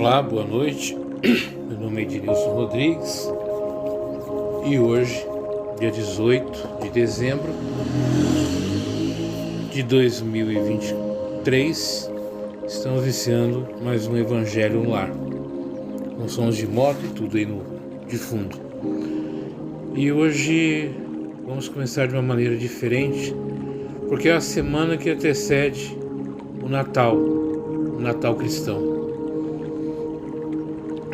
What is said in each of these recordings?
Olá, boa noite. Meu nome é Ednilson Rodrigues e hoje, dia 18 de dezembro de 2023, estamos iniciando mais um Evangelho no Lar, com sons de moto e tudo aí de fundo. E hoje vamos começar de uma maneira diferente, porque é a semana que antecede o Natal cristão.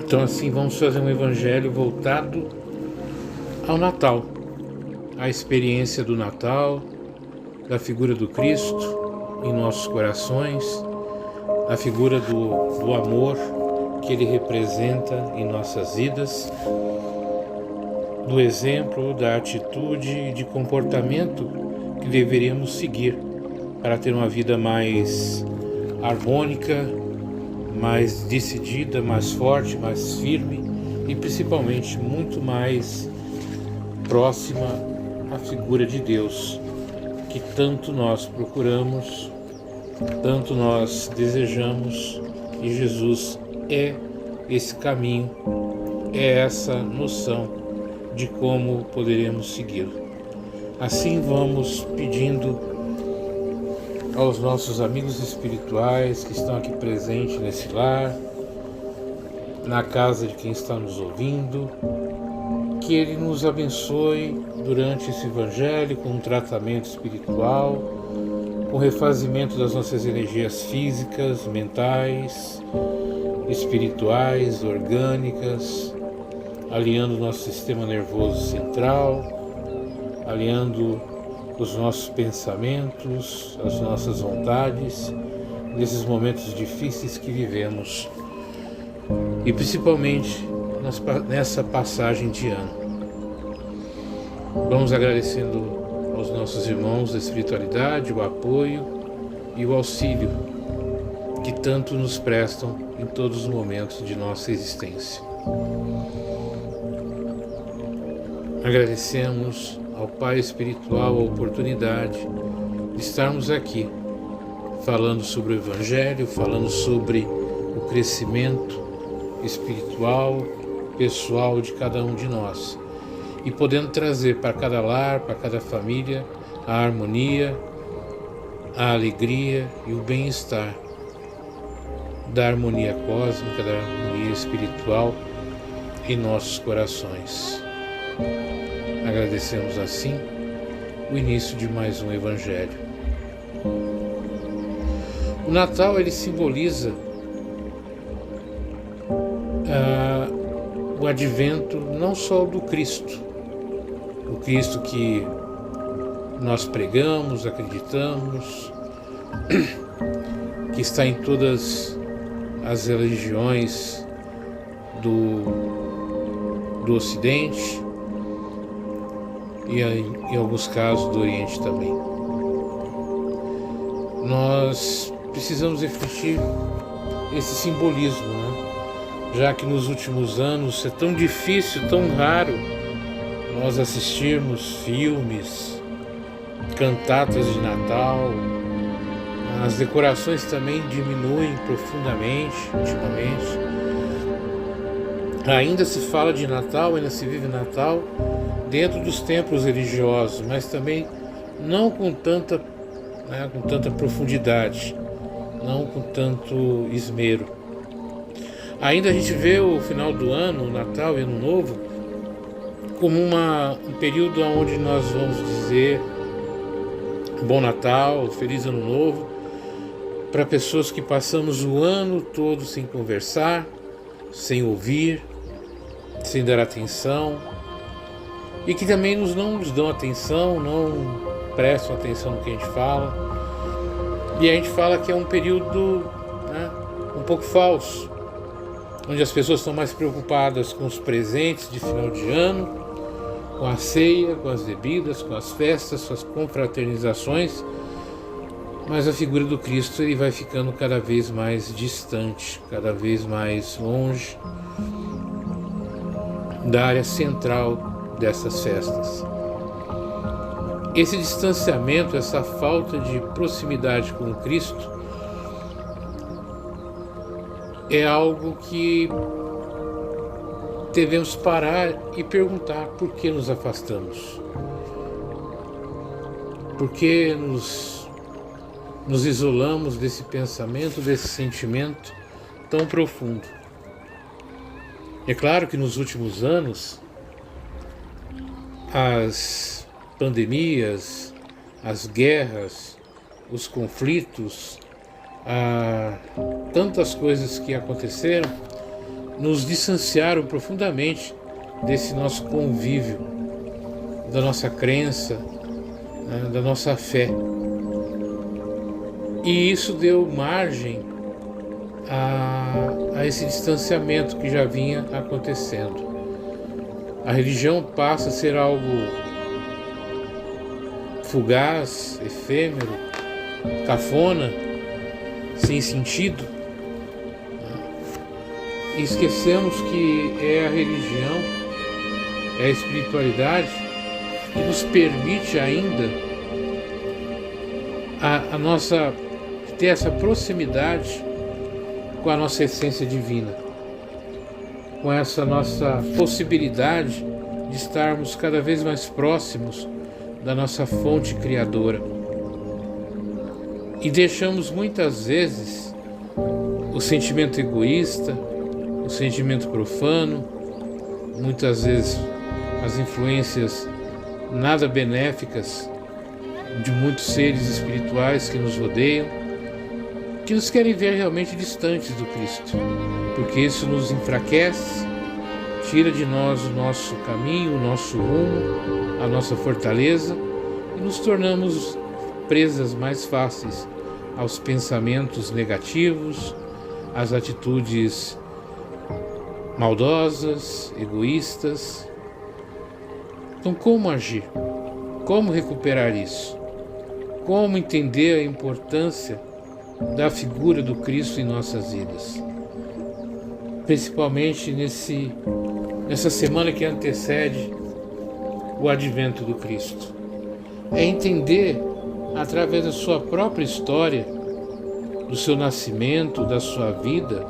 Então assim vamos fazer um evangelho voltado ao Natal, à experiência do Natal, da figura do Cristo em nossos corações, a figura do amor que Ele representa em nossas vidas, do exemplo, da atitude e de comportamento que deveríamos seguir para ter uma vida mais harmônica, mais decidida, mais forte, mais firme e principalmente muito mais próxima à figura de Deus, que tanto nós procuramos, tanto nós desejamos, e Jesus é esse caminho, é essa noção de como poderemos segui-lo. Assim vamos pedindo aos nossos amigos espirituais que estão aqui presentes nesse lar, na casa de quem está nos ouvindo, que Ele nos abençoe durante esse Evangelho com um tratamento espiritual, com refazimento das nossas energias físicas, mentais, espirituais, orgânicas, alinhando o nosso sistema nervoso central, alinhando os nossos pensamentos, as nossas vontades, nesses momentos difíceis que vivemos e principalmente nessa passagem de ano. Vamos agradecendo aos nossos irmãos da espiritualidade o apoio e o auxílio que tanto nos prestam em todos os momentos de nossa existência. Agradecemos ao Pai Espiritual a oportunidade de estarmos aqui falando sobre o Evangelho, falando sobre o crescimento espiritual, pessoal de cada um de nós e podendo trazer para cada lar, para cada família, a harmonia, a alegria e o bem-estar da harmonia cósmica, da harmonia espiritual em nossos corações. Agradecemos assim o início de mais um Evangelho. O Natal ele simboliza o advento não só do Cristo, o Cristo que nós pregamos, acreditamos, que está em todas as religiões do Ocidente, e em alguns casos do Oriente também. Nós precisamos refletir esse simbolismo, já que nos últimos anos é tão difícil, tão raro nós assistirmos filmes, cantatas de Natal. As decorações também diminuem profundamente ultimamente. Ainda se fala de Natal, ainda se vive Natal dentro dos templos religiosos, mas também não com tanta profundidade, não com tanto esmero. Ainda a gente vê o final do ano, o Natal e Ano Novo, como um período onde nós vamos dizer Bom Natal, Feliz Ano Novo, para pessoas que passamos o ano todo sem conversar, sem ouvir, sem dar atenção, e que também não nos dão atenção, não prestam atenção no que a gente fala. E a gente fala que é um período um pouco falso, onde as pessoas estão mais preocupadas com os presentes de final de ano, com a ceia, com as bebidas, com as festas, com as confraternizações, mas a figura do Cristo ele vai ficando cada vez mais distante, cada vez mais longe da área central dessas festas. Esse distanciamento, essa falta de proximidade com o Cristo é algo que devemos parar e perguntar por que nos afastamos. Por que nos isolamos desse pensamento, desse sentimento tão profundo? É claro que nos últimos anos, as pandemias, as guerras, os conflitos, tantas coisas que aconteceram, nos distanciaram profundamente desse nosso convívio, da nossa crença, né, da nossa fé. E isso deu margem a esse distanciamento que já vinha acontecendo. A religião passa a ser algo fugaz, efêmero, cafona, sem sentido. E esquecemos que é a religião, é a espiritualidade que nos permite ainda a nossa ter essa proximidade com a nossa essência divina, com essa nossa possibilidade de estarmos cada vez mais próximos da nossa fonte criadora. E deixamos muitas vezes o sentimento egoísta, o sentimento profano, muitas vezes as influências nada benéficas de muitos seres espirituais que nos rodeiam, que nos querem ver realmente distantes do Cristo, porque isso nos enfraquece, tira de nós o nosso caminho, o nosso rumo, a nossa fortaleza, e nos tornamos presas mais fáceis aos pensamentos negativos, às atitudes maldosas, egoístas. Então, como agir? Como recuperar isso? Como entender a importância da figura do Cristo em nossas vidas? Principalmente nessa semana que antecede o advento do Cristo. É entender, através da sua própria história, do seu nascimento, da sua vida,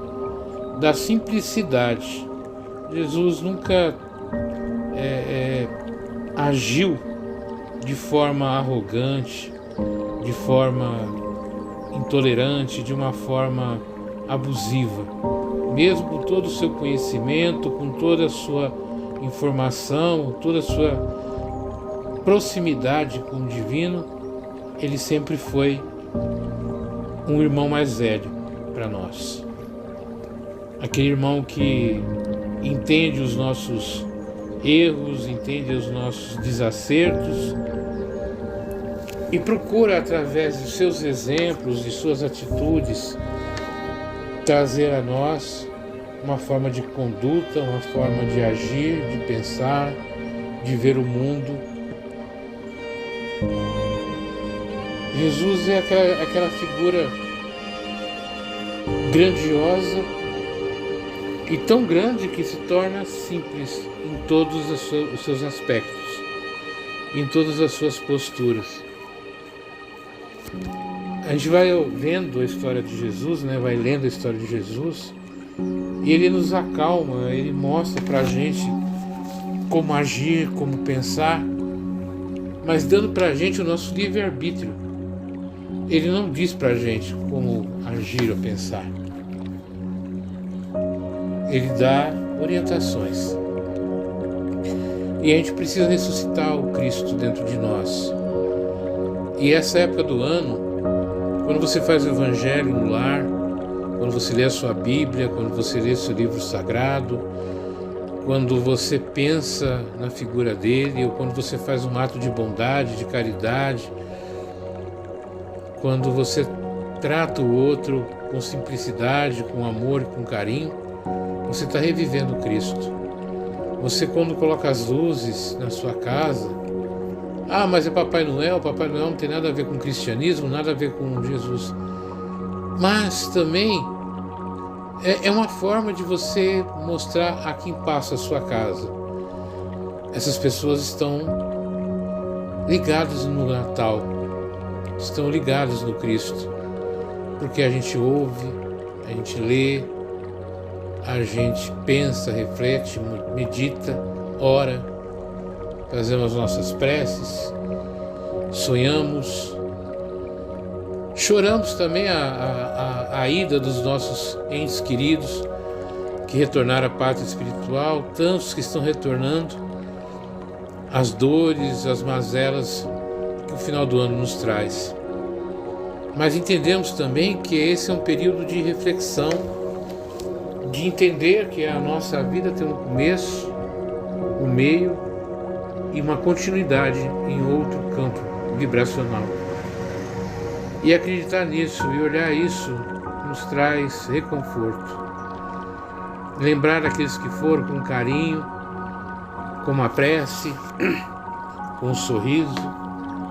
da simplicidade. Jesus nunca agiu de forma arrogante, de forma intolerante, de uma forma abusiva. Mesmo com todo o seu conhecimento, com toda a sua informação, toda a sua proximidade com o divino, ele sempre foi um irmão mais velho para nós. Aquele irmão que entende os nossos erros, entende os nossos desacertos e procura, através de seus exemplos, de suas atitudes, trazer a nós uma forma de conduta, uma forma de agir, de pensar, de ver o mundo. Jesus é aquela figura grandiosa e tão grande que se torna simples em todos os seus aspectos, em todas as suas posturas. A gente vai vendo a história de Jesus, né? Vai lendo a história de Jesus, e ele nos acalma, ele mostra pra gente como agir, como pensar, mas dando pra gente o nosso livre-arbítrio. Ele não diz pra gente como agir ou pensar. Ele dá orientações. E a gente precisa ressuscitar o Cristo dentro de nós. E essa época do ano, quando você faz o Evangelho no lar, quando você lê a sua Bíblia, quando você lê seu livro sagrado, quando você pensa na figura dele, ou quando você faz um ato de bondade, de caridade, quando você trata o outro com simplicidade, com amor e com carinho, você está revivendo o Cristo. Você, quando coloca as luzes na sua casa, mas é Papai Noel não tem nada a ver com cristianismo, nada a ver com Jesus. Mas também é uma forma de você mostrar a quem passa a sua casa. Essas pessoas estão ligadas no Natal, estão ligadas no Cristo, porque a gente ouve, a gente lê, a gente pensa, reflete, medita, ora, fazemos nossas preces, sonhamos, choramos também a ida dos nossos entes queridos que retornaram à pátria espiritual, tantos que estão retornando, as dores, as mazelas que o final do ano nos traz. Mas entendemos também que esse é um período de reflexão, de entender que a nossa vida tem um começo, um meio e uma continuidade em outro campo vibracional. E acreditar nisso e olhar isso nos traz reconforto. Lembrar daqueles que foram com carinho, com uma prece, com um sorriso,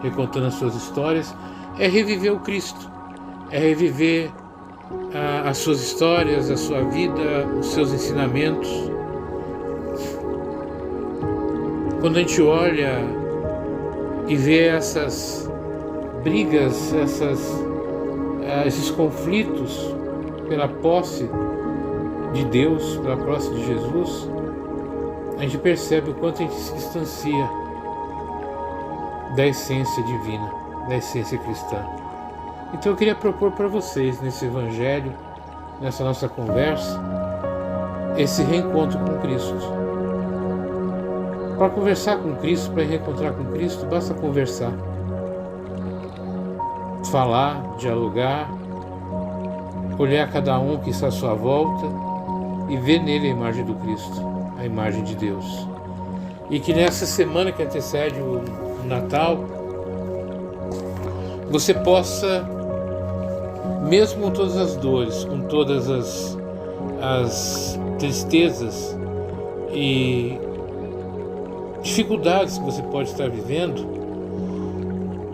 recontando as suas histórias, é reviver o Cristo, é reviver as suas histórias, a sua vida, os seus ensinamentos. Quando a gente olha e vê essas brigas, esses conflitos pela posse de Deus, pela posse de Jesus, a gente percebe o quanto a gente se distancia da essência divina, da essência cristã. Então eu queria propor para vocês, nesse evangelho, nessa nossa conversa, esse reencontro com Cristo. Para conversar com Cristo, para reencontrar com Cristo, basta conversar. Falar, dialogar, olhar cada um que está à sua volta e ver nele a imagem do Cristo, a imagem de Deus. E que nessa semana que antecede o Natal, você possa, mesmo com todas as dores, com todas as tristezas e dificuldades que você pode estar vivendo,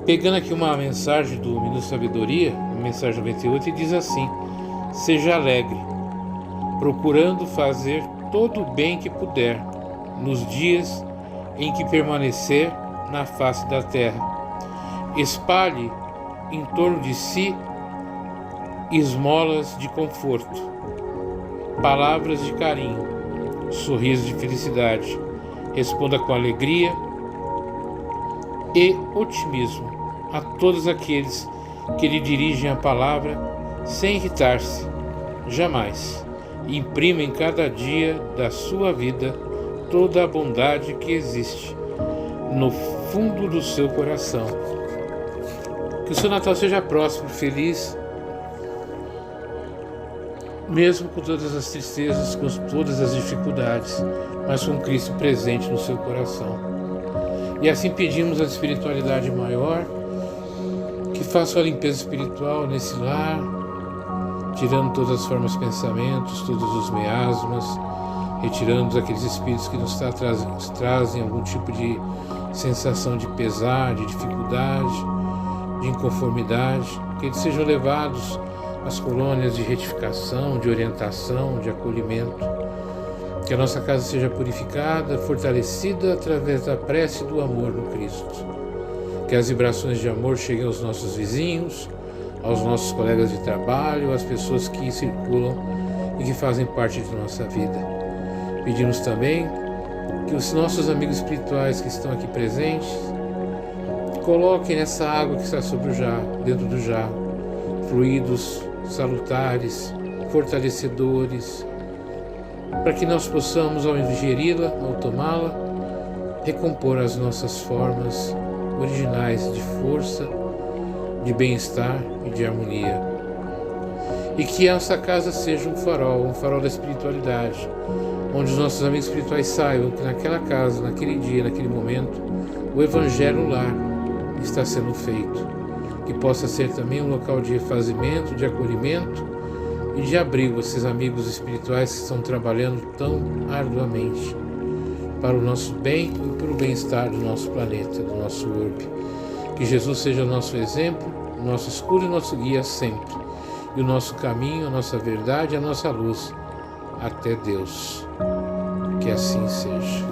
pegando aqui uma mensagem do Minuto Sabedoria, a mensagem 98, e diz assim: seja alegre, procurando fazer todo o bem que puder, nos dias em que permanecer na face da terra. Espalhe em torno de si esmolas de conforto, palavras de carinho, sorrisos de felicidade. Responda com alegria e otimismo a todos aqueles que lhe dirigem a palavra sem irritar-se, jamais. Imprima em cada dia da sua vida toda a bondade que existe no fundo do seu coração. Que o seu Natal seja próspero, feliz, mesmo com todas as tristezas, com todas as dificuldades, mas com Cristo presente no seu coração. E assim pedimos a espiritualidade maior que faça a limpeza espiritual nesse lar, tirando todas as formas de pensamentos, todos os miasmas, retirando aqueles espíritos que nos trazem algum tipo de sensação de pesar, de dificuldade, de inconformidade, que eles sejam levados às colônias de retificação, de orientação, de acolhimento. Que a nossa casa seja purificada, fortalecida através da prece e do amor no Cristo. Que as vibrações de amor cheguem aos nossos vizinhos, aos nossos colegas de trabalho, às pessoas que circulam e que fazem parte de nossa vida. Pedimos também que os nossos amigos espirituais que estão aqui presentes coloquem nessa água que está sobre o jarro, dentro do jarro, fluidos salutares, fortalecedores, para que nós possamos, ao ingeri-la, ao tomá-la, recompor as nossas formas originais de força, de bem-estar e de harmonia. E que essa casa seja um farol da espiritualidade, onde os nossos amigos espirituais saibam que naquela casa, naquele dia, naquele momento, o Evangelho no lar está sendo feito. Que possa ser também um local de refazimento, de acolhimento e de abrigo a esses amigos espirituais que estão trabalhando tão arduamente para o nosso bem e para o bem-estar do nosso planeta, do nosso orbe. Que Jesus seja o nosso exemplo, o nosso escudo e o nosso guia sempre, e o nosso caminho, a nossa verdade, a nossa luz até Deus. Que assim seja.